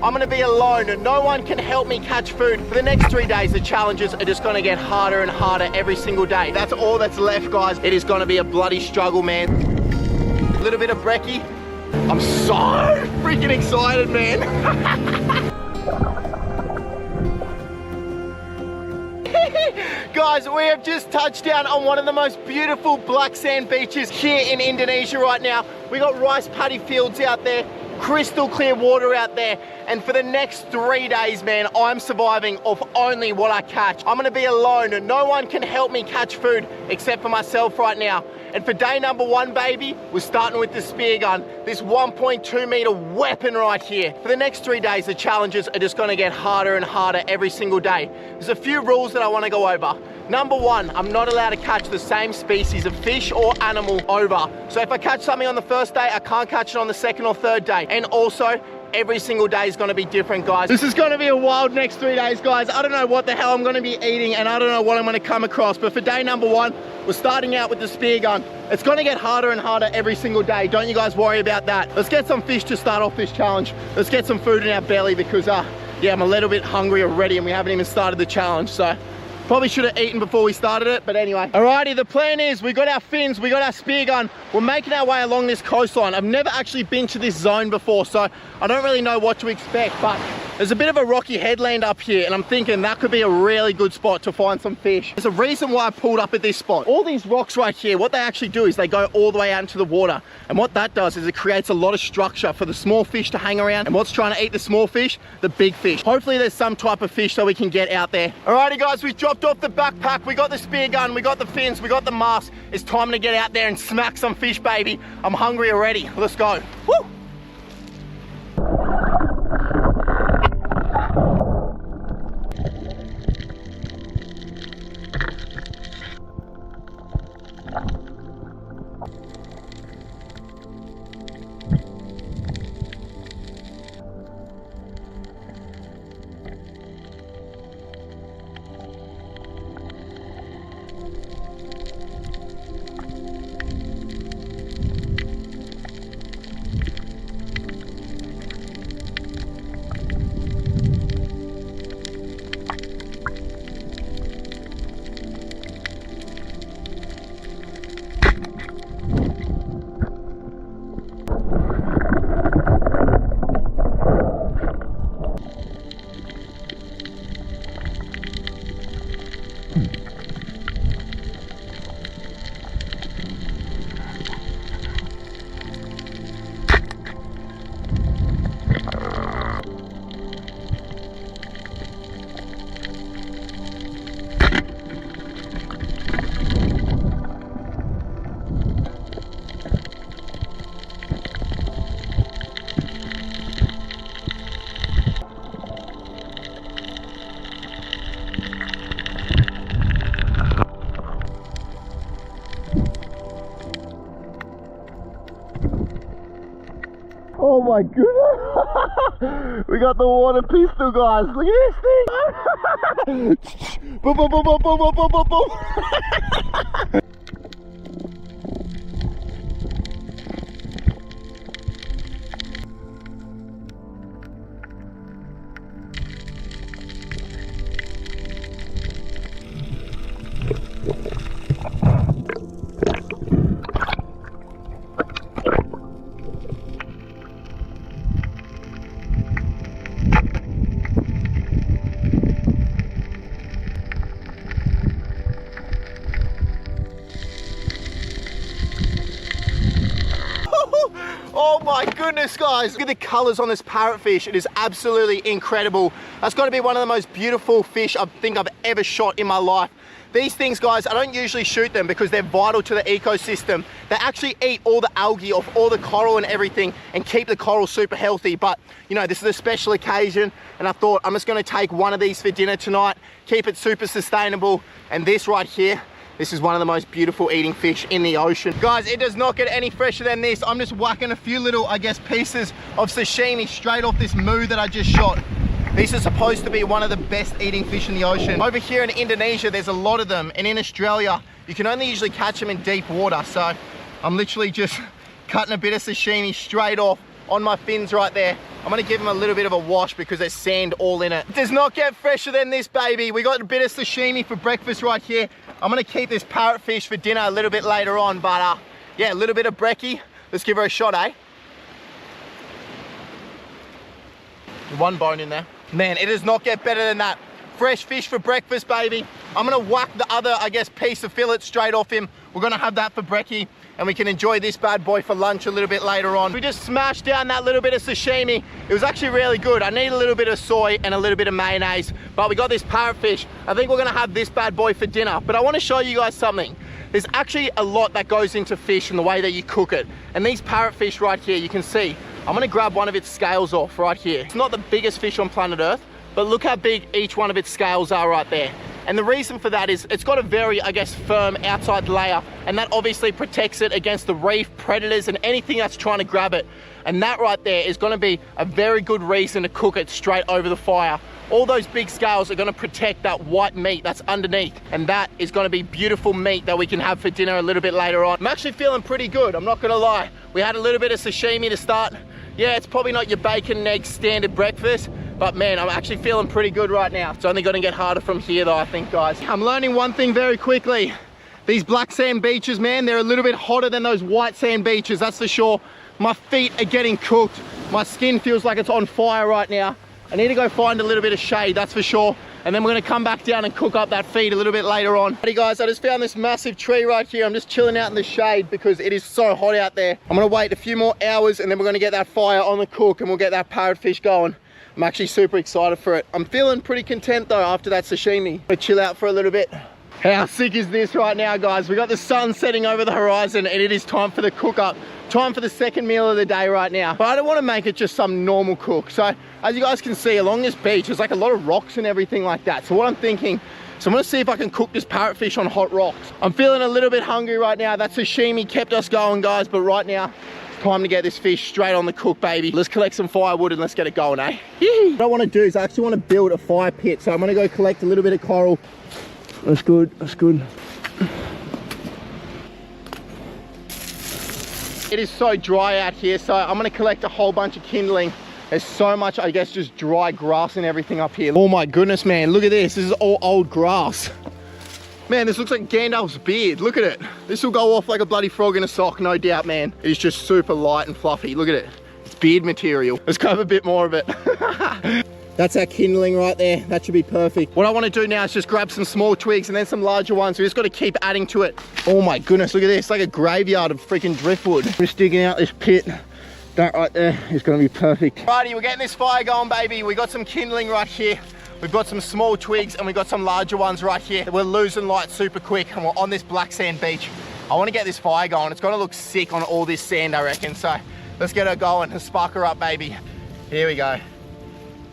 I'm gonna be alone and no one can help me catch food. For the next 3 days, the challenges are just gonna get harder and harder every single day. That's all that's left, guys. It is gonna be a bloody struggle, man. A little bit of brekkie. I'm so freaking excited, man. Guys, we have just touched down on one of the most beautiful black sand beaches here in Indonesia right now. We got rice paddy fields out there, crystal clear water out there, and for the next 3 days, man, I'm surviving off only what I catch. I'm gonna be alone and no one can help me catch food except for myself right now. And for day number 1, baby, we're starting with the spear gun, this 1.2 meter weapon right here. For the next 3 days, the challenges are just gonna get harder and harder every single day. There's a few rules that I wanna go over. Number 1, I'm not allowed to catch the same species of fish or animal over. So if I catch something on the first day, I can't catch it on the second or third day. And also, every single day is gonna be different, guys. This is gonna be a wild next 3 days, guys. I don't know what the hell I'm gonna be eating and I don't know what I'm gonna come across. But for day number 1, we're starting out with the spear gun. It's gonna get harder and harder every single day. Don't you guys worry about that. Let's get some fish to start off this challenge. Let's get some food in our belly because, yeah, I'm a little bit hungry already and we haven't even started the challenge. So probably should have eaten before we started it, but anyway. Alrighty, the plan is we got our fins, we got our spear gun. We're making our way along this coastline. I've never actually been to this zone before, so I don't really know what to expect, but there's a bit of a rocky headland up here, and I'm thinking that could be a really good spot to find some fish. There's a reason why I pulled up at this spot. All these rocks right here, what they actually do is they go all the way out into the water, and what that does is it creates a lot of structure for the small fish to hang around, and what's trying to eat the small fish? The big fish. Hopefully there's some type of fish that we can get out there. Alrighty guys, we've dropped off the backpack, we got the spear gun, we got the fins, we got the mask. It's time to get out there and smack some fish, baby. I'm hungry already. Let's go. Woo! Oh my goodness! We got the water pistol, guys. Look at this thing! Boom, boom, boom, boom, boom, boom, boom, boom, boom. Oh my goodness, guys. Look at the colors on this parrotfish. It is absolutely incredible. That's got to be one of the most beautiful fish I think I've ever shot in my life. These things, guys, I don't usually shoot them because they're vital to the ecosystem. They actually eat all the algae off all the coral and everything and keep the coral super healthy. But, you know, this is a special occasion and I thought I'm just going to take one of these for dinner tonight, keep it super sustainable. And this right here, this is one of the most beautiful eating fish in the ocean. Guys, it does not get any fresher than this. I'm just whacking a few little, I guess, pieces of sashimi straight off this moo that I just shot. These are supposed to be one of the best eating fish in the ocean. Over here in Indonesia, there's a lot of them. And in Australia, you can only usually catch them in deep water. So I'm literally just cutting a bit of sashimi straight off on my fins right there. I'm gonna give them a little bit of a wash because there's sand all in it. It does not get fresher than this, baby. We got a bit of sashimi for breakfast right here. I'm gonna keep this parrotfish for dinner a little bit later on, but yeah, a little bit of brekkie. Let's give her a shot, eh? One bone in there. Man, it does not get better than that. Fresh fish for breakfast, baby. I'm gonna whack the other, I guess, piece of fillet straight off him. We're gonna have that for brekkie, and we can enjoy this bad boy for lunch a little bit later on. We just smashed down that little bit of sashimi. It was actually really good. I need a little bit of soy and a little bit of mayonnaise, but we got this parrotfish. I think we're gonna have this bad boy for dinner, but I wanna show you guys something. There's actually a lot that goes into fish and the way that you cook it. And these parrotfish right here, you can see, I'm gonna grab one of its scales off right here. It's not the biggest fish on planet Earth, but look how big each one of its scales are right there. And the reason for that is it's got a very, I guess, firm outside layer, and that obviously protects it against the reef, predators, and anything that's trying to grab it. And that right there is gonna be a very good reason to cook it straight over the fire. All those big scales are gonna protect that white meat that's underneath, and that is gonna be beautiful meat that we can have for dinner a little bit later on. I'm actually feeling pretty good, I'm not gonna lie. We had a little bit of sashimi to start. Yeah, it's probably not your bacon and eggs standard breakfast, but man, I'm actually feeling pretty good right now. It's only gonna get harder from here though, I think, guys. I'm learning one thing very quickly. These black sand beaches, man, they're a little bit hotter than those white sand beaches, that's for sure. My feet are getting cooked. My skin feels like it's on fire right now. I need to go find a little bit of shade, that's for sure. And then we're gonna come back down and cook up that feed a little bit later on. Hey guys, I just found this massive tree right here. I'm just chilling out in the shade because it is so hot out there. I'm gonna wait a few more hours and then we're gonna get that fire on the cook and we'll get that parrotfish going. I'm actually super excited for it. I'm feeling pretty content though after that sashimi. Gonna chill out for a little bit. How sick is this right now, guys? We got the sun setting over the horizon and it is time for the cook up. Time for the second meal of the day right now. But I don't want to make it just some normal cook. So as you guys can see along this beach, there's like a lot of rocks and everything like that. So what I'm thinking, so I'm gonna see if I can cook this parrotfish on hot rocks. I'm feeling a little bit hungry right now. That sashimi kept us going, guys, but right now, it's time to get this fish straight on the cook, baby. Let's collect some firewood and let's get it going, eh? What I want to do is I actually want to build a fire pit. So I'm gonna go collect a little bit of coral. That's good, that's good. It is so dry out here, so I'm gonna collect a whole bunch of kindling. There's so much, I guess, just dry grass and everything up here. Oh my goodness, man, look at this. This is all old grass. Man, this looks like Gandalf's beard. Look at it. This will go off like a bloody frog in a sock, no doubt, man. It is just super light and fluffy. Look at it. It's beard material. Let's grab a bit more of it. That's our kindling right there. That should be perfect. What I want to do now is just grab some small twigs and then some larger ones. We just got to keep adding to it. Oh my goodness, look at this. It's like a graveyard of freaking driftwood. Just digging out this pit. That right there is going to be perfect. Righty, we're getting this fire going, baby. We got some kindling right here. We've got some small twigs and we've got some larger ones right here. We're losing light super quick and we're on this black sand beach. I want to get this fire going. It's going to look sick on all this sand, I reckon. So let's get her going and spark her up, baby. Here we go.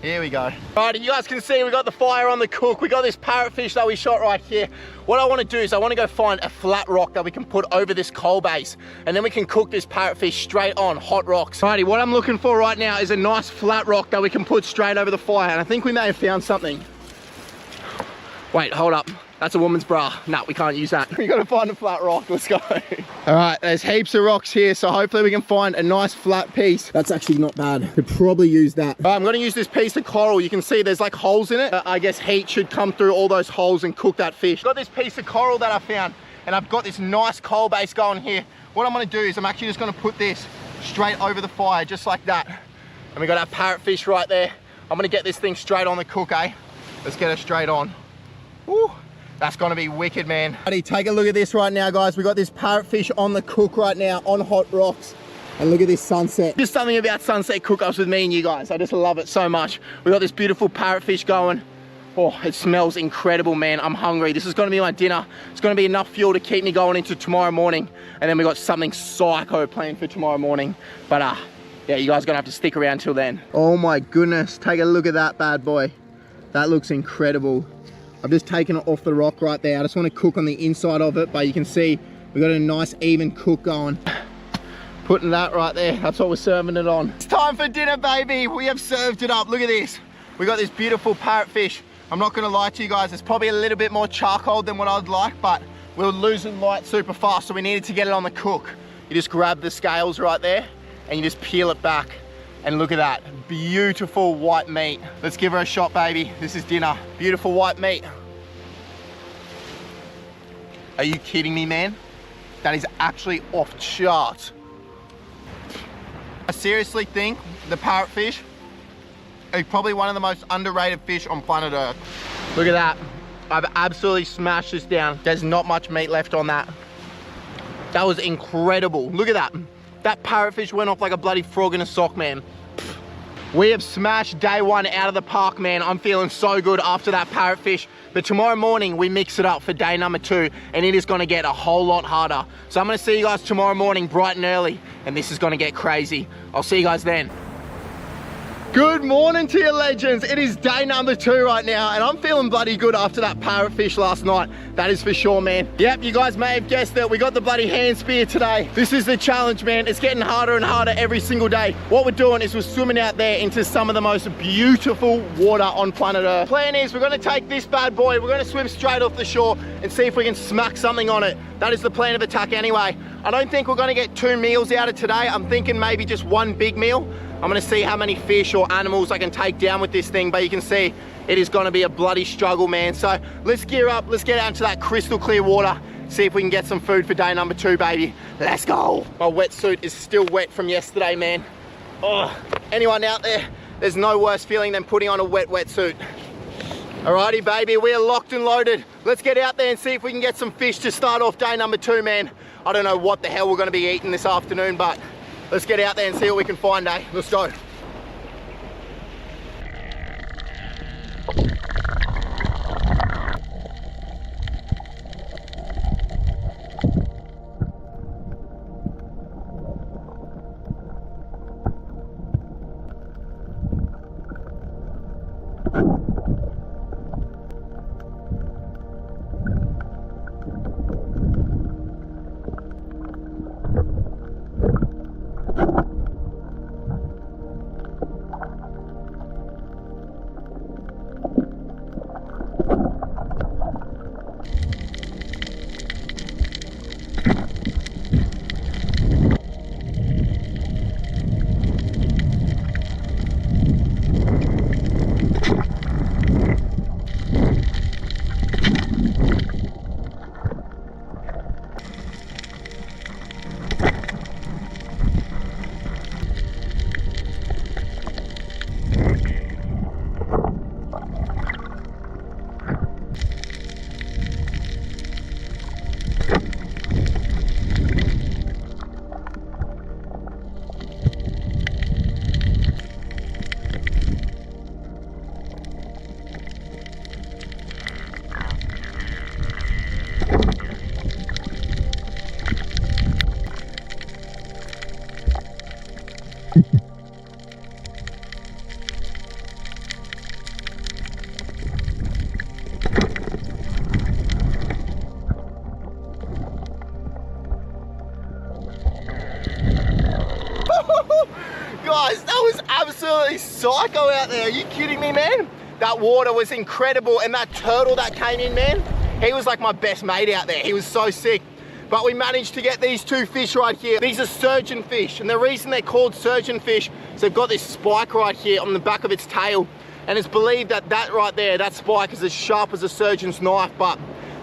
Here we go. Right, you guys can see we got the fire on the cook. We got this parrotfish that we shot right here. What I want to do is I want to go find a flat rock that we can put over this coal base, and then we can cook this parrotfish straight on hot rocks. Righty, what I'm looking for right now is a nice flat rock that we can put straight over the fire, and I think we may have found something. Wait, hold up. That's a woman's bra. No, we can't use that. We gotta find a flat rock. Let's go. All right, there's heaps of rocks here, so hopefully we can find a nice flat piece. That's actually not bad. Could probably use that. All right, I'm gonna use this piece of coral. You can see there's like holes in it. I guess heat should come through all those holes and cook that fish. Got this piece of coral that I found, and I've got this nice coal base going here. What I'm gonna do is I'm actually just gonna put this straight over the fire, just like that. And we got our parrotfish right there. I'm gonna get this thing straight on the cook, eh? Let's get it straight on. Woo. That's gonna be wicked, man. Ready, take a look at this right now, guys. We got this parrotfish on the cook right now, on hot rocks. And look at this sunset. Just something about sunset cook-ups with me and you guys. I just love it so much. We got this beautiful parrotfish going. Oh, it smells incredible, man. I'm hungry. This is gonna be my dinner. It's gonna be enough fuel to keep me going into tomorrow morning. And then we got something psycho planned for tomorrow morning. But yeah, you guys are gonna have to stick around till then. Oh my goodness, take a look at that bad boy. That looks incredible. I've just taken it off the rock right there. I just want to cook on the inside of it, but you can see we've got a nice even cook going. Putting that right there, that's what we're serving it on. It's time for dinner, baby. We have served it up. Look at this. We got this beautiful parrotfish. I'm not gonna lie to you guys, it's probably a little bit more charcoal than what I'd like, but we were losing light super fast, so we needed to get it on the cook. You just grab the scales right there and you just peel it back. And look at that, beautiful white meat. Let's give her a shot, baby. This is dinner. Beautiful white meat. Are you kidding me, man? That is actually off charts. I seriously think the parrotfish is probably one of the most underrated fish on planet Earth. Look at that. I've absolutely smashed this down. There's not much meat left on that. That was incredible. Look at that. That parrotfish went off like a bloody frog in a sock, man. We have smashed day one out of the park, man. I'm feeling so good after that parrotfish. But tomorrow morning, we mix it up for day number 2, and it is gonna get a whole lot harder. So I'm gonna see you guys tomorrow morning, bright and early, and this is gonna get crazy. I'll see you guys then. Good morning to you, legends. It is day number 2 right now, and I'm feeling bloody good after that parrotfish last night. That is for sure, man. Yep, you guys may have guessed that we got the bloody hand spear today. This is the challenge, man. It's getting harder and harder every single day. What we're doing is we're swimming out there into some of the most beautiful water on planet Earth. Plan is we're gonna take this bad boy, we're gonna swim straight off the shore and see if we can smack something on it. That is the plan of attack anyway. I don't think we're gonna get 2 meals out of today. I'm thinking maybe just 1 big meal. I'm gonna see how many fish or animals I can take down with this thing, but you can see it is gonna be a bloody struggle, man. So let's gear up, let's get out into that crystal clear water, see if we can get some food for day number 2, baby. Let's go. My wetsuit is still wet from yesterday, man. Oh, anyone out there, there's no worse feeling than putting on a wet wetsuit. Alrighty, baby, we are locked and loaded. Let's get out there and see if we can get some fish to start off day number 2, man. I don't know what the hell we're gonna be eating this afternoon, but let's get out there and see what we can find, eh? Let's go. Guys, that was absolutely psycho out there. Are you kidding me, man? That water was incredible, and that turtle that came in, man, he was like my best mate out there. He was so sick. But we managed to get these 2 fish right here. These are surgeon fish, and the reason they're called surgeon fish is they've got this spike right here on the back of its tail, and it's believed that that right there, that spike is as sharp as a surgeon's knife. But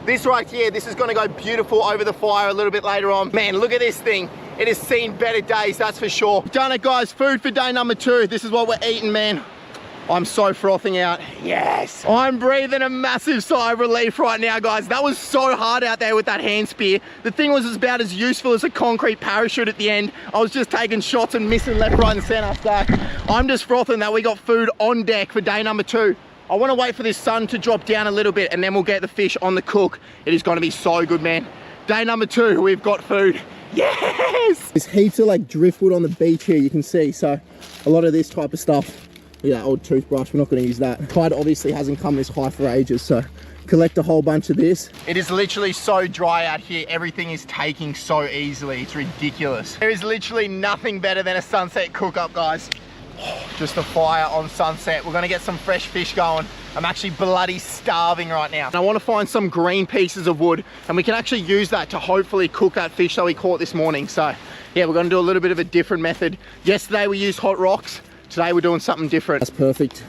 this right here, this is gonna go beautiful over the fire a little bit later on. Man, look at this thing. It has seen better days, that's for sure. Done it, guys. Food for day number 2. This is what we're eating, man. I'm so frothing out. Yes. I'm breathing a massive sigh of relief right now, guys. That was so hard out there with that hand spear. The thing was about as useful as a concrete parachute at the end. I was just taking shots and missing left, right, and center. So I'm just frothing that we got food on deck for day number 2. I want to wait for this sun to drop down a little bit, and then we'll get the fish on the cook. It is going to be so good, man. Day number 2, we've got food. Yes! There's heaps of like driftwood on the beach here, you can see. So a lot of this type of stuff. Look at that old toothbrush, we're not going to use that. Tide obviously hasn't come this high for ages, so collect a whole bunch of this. It is literally so dry out here. Everything is taking so easily. It's ridiculous. There is literally nothing better than a sunset cook up, guys. Just a fire on sunset. We're going to get some fresh fish going. I'm actually bloody starving right now. And I want to find some green pieces of wood, and we can actually use that to hopefully cook that fish that we caught this morning. So yeah, we're going to do a little bit of a different method. Yesterday we used hot rocks. today we're doing something different. That's perfect.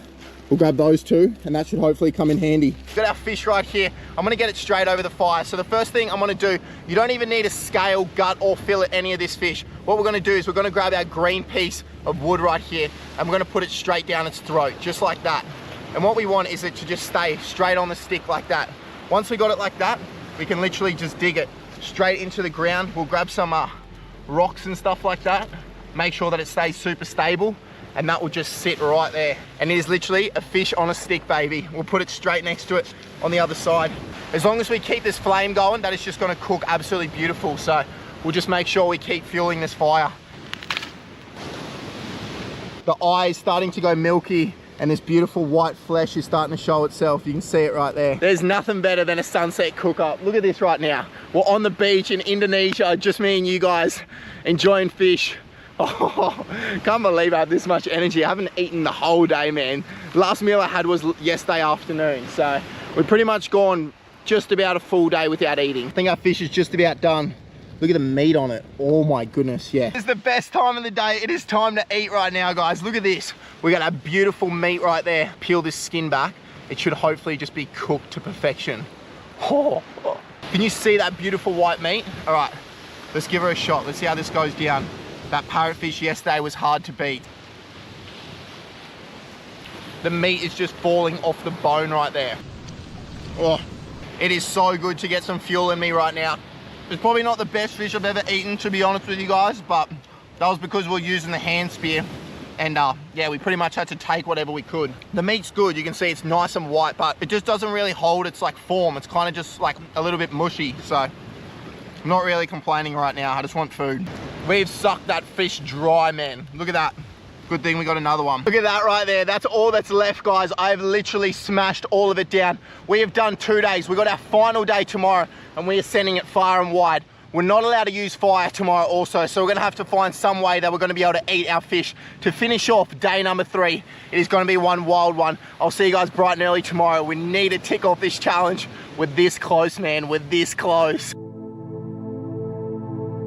We'll grab those two, and that should hopefully come in handy. We've got our fish right here. I'm gonna get it straight over the fire. So the first thing I'm gonna do, you don't even need to scale, gut, or fillet any of this fish. What we're gonna do is we're gonna grab our green piece of wood right here, and we're gonna put it straight down its throat, just like that. And what we want is it to just stay straight on the stick like that. Once we got it like that, we can literally just dig it straight into the ground. We'll grab some rocks and stuff like that. Make sure that it stays super stable, and that will just sit right there. And it is literally a fish on a stick, baby. We'll put it straight next to it on the other side. As long as we keep this flame going, that is just gonna cook absolutely beautiful. So we'll just make sure we keep fueling this fire. The eye is starting to go milky, and this beautiful white flesh is starting to show itself. You can see it right there. There's nothing better than a sunset cook up. Look at this right now. We're on the beach in Indonesia, just me and you guys, enjoying fish. Oh, can't believe I have this much energy. I haven't eaten the whole day, man. Last meal I had was yesterday afternoon. So we've pretty much gone just about a full day without eating. I think our fish is just about done. Look at the meat on it. Oh my goodness, yeah. It's the best time of the day. It is time to eat right now, guys. Look at this. We got our beautiful meat right there. Peel this skin back. It should hopefully just be cooked to perfection. Oh. Can you see that beautiful white meat? All right, let's give her a shot. Let's see how this goes down. That parrotfish yesterday was hard to beat. The meat is just falling off the bone right there. Oh, it is so good to get some fuel in me right now. It's probably not the best fish I've ever eaten, to be honest with you guys, but that was because we were using the hand spear. And yeah, we pretty much had to take whatever we could. The meat's good, you can see it's nice and white, but it just doesn't really hold its like form. It's kind of just like a little bit mushy, so I'm not really complaining right now. I just want food. We've sucked that fish dry, man. Look at that. Good thing we got another one. Look at that right there. That's all that's left, guys. I've literally smashed all of it down. We have done 2 days. We got our final day tomorrow, and we are sending it far and wide. We're not allowed to use fire tomorrow also, so we're gonna have to find some way that we're gonna be able to eat our fish to finish off day number 3. It is gonna be one wild one. I'll see you guys bright and early tomorrow. We need to tick off this challenge. We're this close, man. We're this close.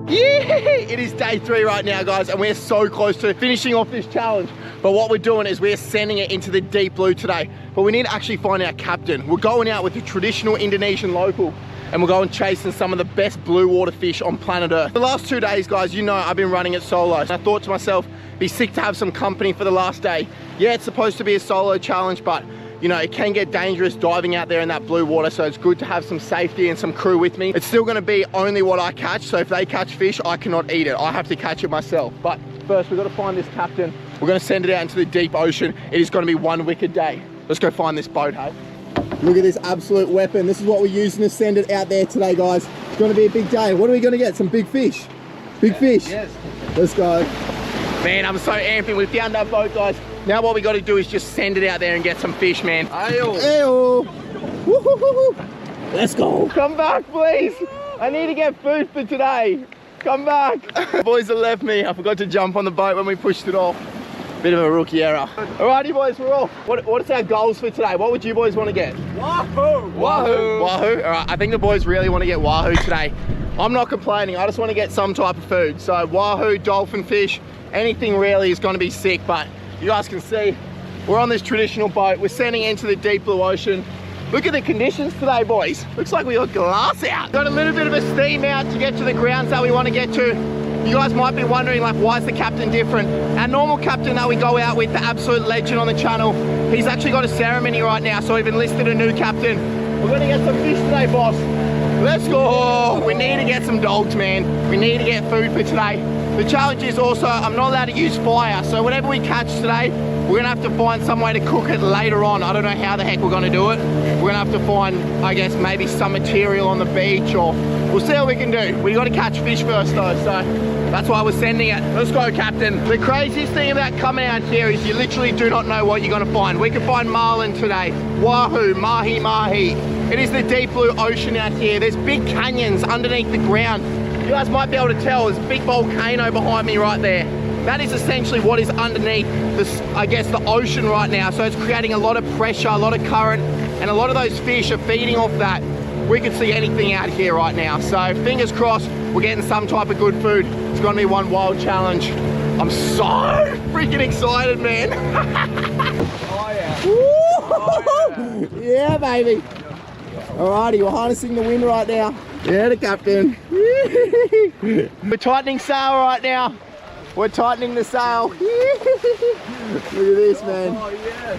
Yeah, it is day 3 right now, guys, and we're so close to finishing off this challenge. But what we're doing is we're sending it into the deep blue today. But we need to actually find our captain. We're going out with the traditional Indonesian local, and we're going chasing some of the best blue water fish on planet Earth. The last 2 days, guys, you know I've been running it solo. And I thought to myself, it'd be sick to have some company for the last day. Yeah, it's supposed to be a solo challenge, but you know, it can get dangerous diving out there in that blue water, so it's good to have some safety and some crew with me. It's still gonna be only what I catch, so if they catch fish, I cannot eat it. I have to catch it myself. But first, we've got to find this captain. We're gonna send it out into the deep ocean. It is gonna be one wicked day. Let's go find this boat, hey? Look at this absolute weapon. This is what we're using to send it out there today, guys. It's gonna be a big day. What are we gonna get? Some big fish? Big fish? Yes. Let's go. Man, I'm so amping. We found our boat, guys. Now what we got to do is just send it out there and get some fish, man. Ayo. Ayo. Let's go. Come back, please. I need to get food for today. Come back. The boys have left me. I forgot to jump on the boat when we pushed it off. Bit of a rookie error. Alrighty, boys, we're off. What's our goals for today? What would you boys want to get? Wahoo. Wahoo. Wahoo. All right, I think the boys really want to get wahoo today. I'm not complaining. I just want to get some type of food. So wahoo, dolphin fish, anything really is going to be sick, but you guys can see we're on this traditional boat. We're sending into the deep blue ocean. Look at the conditions today, boys. Looks like we got glass out. Got a little bit of a steam out to get to the grounds that we want to get to. You guys might be wondering, like, why is the captain different? Our normal captain that we go out with, the absolute legend on the channel, he's actually got a ceremony right now, so we've enlisted a new captain. We're gonna get some fish today, boss. Let's go. We need to get some dogs, man. We need to get food for today. The challenge is also, I'm not allowed to use fire, so whatever we catch today, we're gonna have to find some way to cook it later on. I don't know how the heck we're gonna do it. We're gonna have to find, I guess, maybe some material on the beach, or we'll see what we can do. We gotta catch fish first though, so that's why we're sending it. Let's go, Captain. The craziest thing about coming out here is you literally do not know what you're gonna find. We could find marlin today, wahoo, mahi-mahi. It is the deep blue ocean out here. There's big canyons underneath the ground. You guys might be able to tell there's a big volcano behind me right there. That is essentially what is underneath this, I guess, the ocean right now. So it's creating a lot of pressure, a lot of current, and a lot of those fish are feeding off that. We could see anything out here right now. So fingers crossed, we're getting some type of good food. It's gonna be one wild challenge. I'm so freaking excited, man. Oh yeah. Oh, yeah, baby. Alrighty, we're harnessing the wind right now. Yeah, the captain. We're tightening sail right now. We're tightening the sail. Look at this, man. Oh yeah.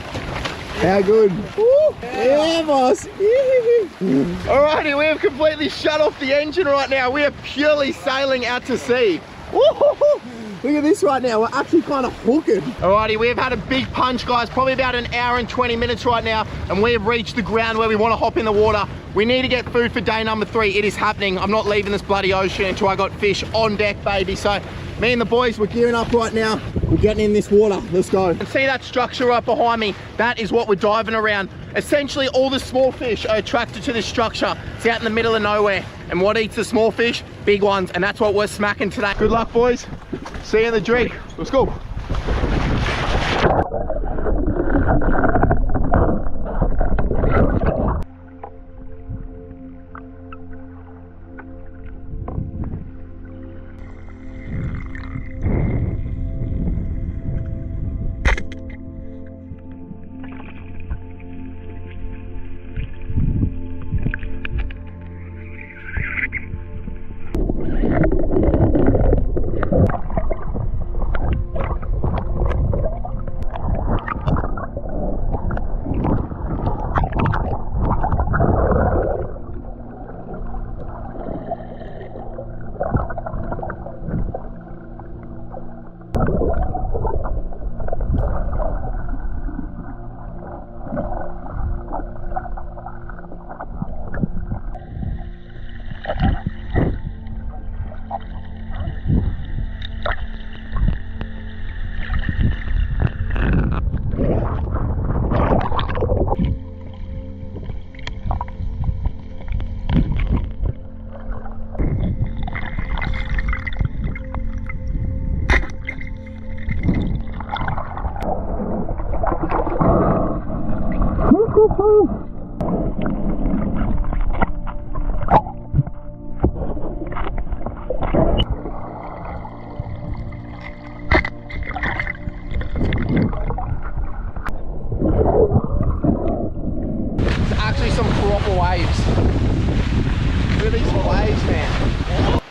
How good. Yeah, boss. Alrighty, we have completely shut off the engine right now. We are purely sailing out to sea. Look at this right now. We're actually kind of hooking. Alrighty, we have had a big punch, guys. Probably about an hour and 20 minutes right now. And we have reached the ground where we want to hop in the water. We need to get food for day number 3. It is happening. I'm not leaving this bloody ocean until I got fish on deck, baby. So me and the boys, we're gearing up right now. We're getting in this water. Let's go. And see that structure right behind me? That is what we're diving around. Essentially, all the small fish are attracted to this structure. It's out in the middle of nowhere. And what eats the small fish? Big ones. And that's what we're smacking today. Good luck, boys. See you in the drink. Let's go.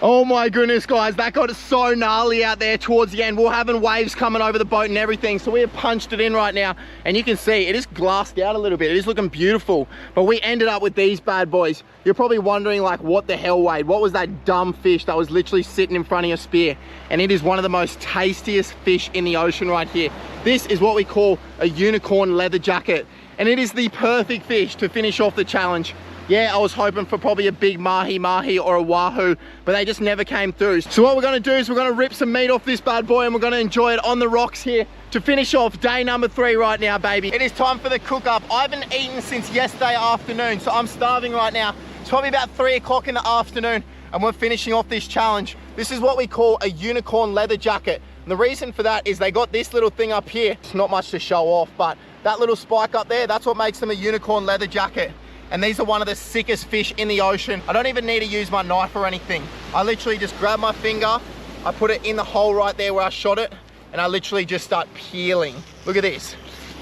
Oh my goodness, guys, that got so gnarly out there towards the end. We're having waves coming over the boat and everything, so we have punched it in right now, and you can see it is glassed out a little bit. It is looking beautiful, but we ended up with these bad boys. You're probably wondering, like, what the hell, Wade? What was that dumb fish that was literally sitting in front of your spear? And it is one of the most tastiest fish in the ocean right here. This is what we call a unicorn leather jacket, and it is the perfect fish to finish off the challenge. Yeah, I was hoping for probably a big mahi-mahi or a wahoo, but they just never came through. So what we're gonna do is we're gonna rip some meat off this bad boy and we're gonna enjoy it on the rocks here to finish off day number 3 right now, baby. It is time for the cook up. I haven't eaten since yesterday afternoon, so I'm starving right now. It's probably about 3 o'clock in the afternoon and we're finishing off this challenge. This is what we call a unicorn leather jacket. And the reason for that is they got this little thing up here. It's not much to show off, but that little spike up there, that's what makes them a unicorn leather jacket. And these are one of the sickest fish in the ocean. I don't even need to use my knife or anything. I literally just grab my finger, I put it in the hole right there where I shot it, and I literally just start peeling. Look at this.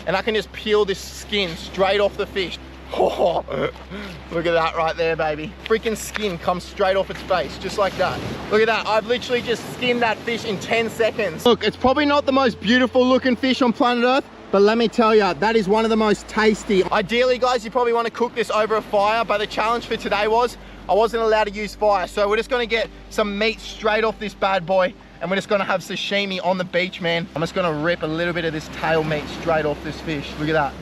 And I can just peel this skin straight off the fish. Oh, look at that right there, baby. Freaking skin comes straight off its face, just like that. Look at that, I've literally just skinned that fish in 10 seconds. Look, it's probably not the most beautiful looking fish on planet Earth, but let me tell you, that is one of the most tasty. Ideally, guys, you probably want to cook this over a fire, but the challenge for today was I wasn't allowed to use fire. So we're just going to get some meat straight off this bad boy, and we're just going to have sashimi on the beach, man. I'm just going to rip a little bit of this tail meat straight off this fish. Look at that.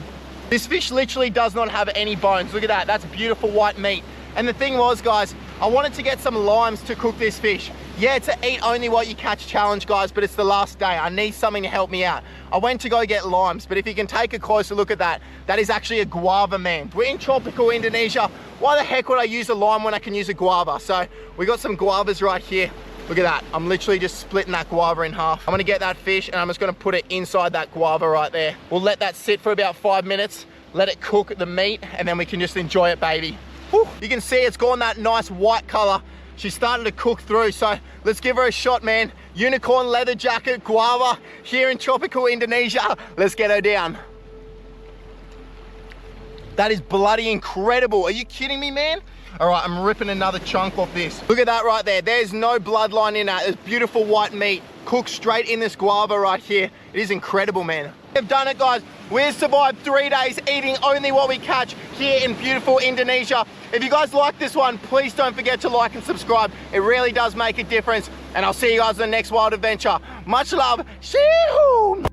This fish literally does not have any bones. Look at that. That's beautiful white meat. And the thing was, guys, I wanted to get some limes to cook this fish. Yeah, it's an eat only what you catch challenge, guys, but it's the last day. I need something to help me out. I went to go get limes, but if you can take a closer look at that, that is actually a guava, man. We're in tropical Indonesia. Why the heck would I use a lime when I can use a guava? So we got some guavas right here. Look at that. I'm literally just splitting that guava in half. I'm gonna get that fish and I'm just gonna put it inside that guava right there. We'll let that sit for about 5 minutes, let it cook the meat, and then we can just enjoy it, baby. Whew. You can see it's gone that nice white color. She's starting to cook through, so Let's give her a shot, man. Unicorn leather jacket, guava, here in tropical Indonesia. Let's get her down. That is bloody incredible. Are you kidding me, man? All right, I'm ripping another chunk off this. Look at that right there. There's no bloodline in that. It's beautiful white meat cooked straight in this guava right here. It is incredible, man. We've done it, guys. We've survived 3 days eating only what we catch here in beautiful Indonesia. If you guys like this one, please don't forget to like and subscribe. It really does make a difference. And I'll see you guys in the next wild adventure. Much love. See you.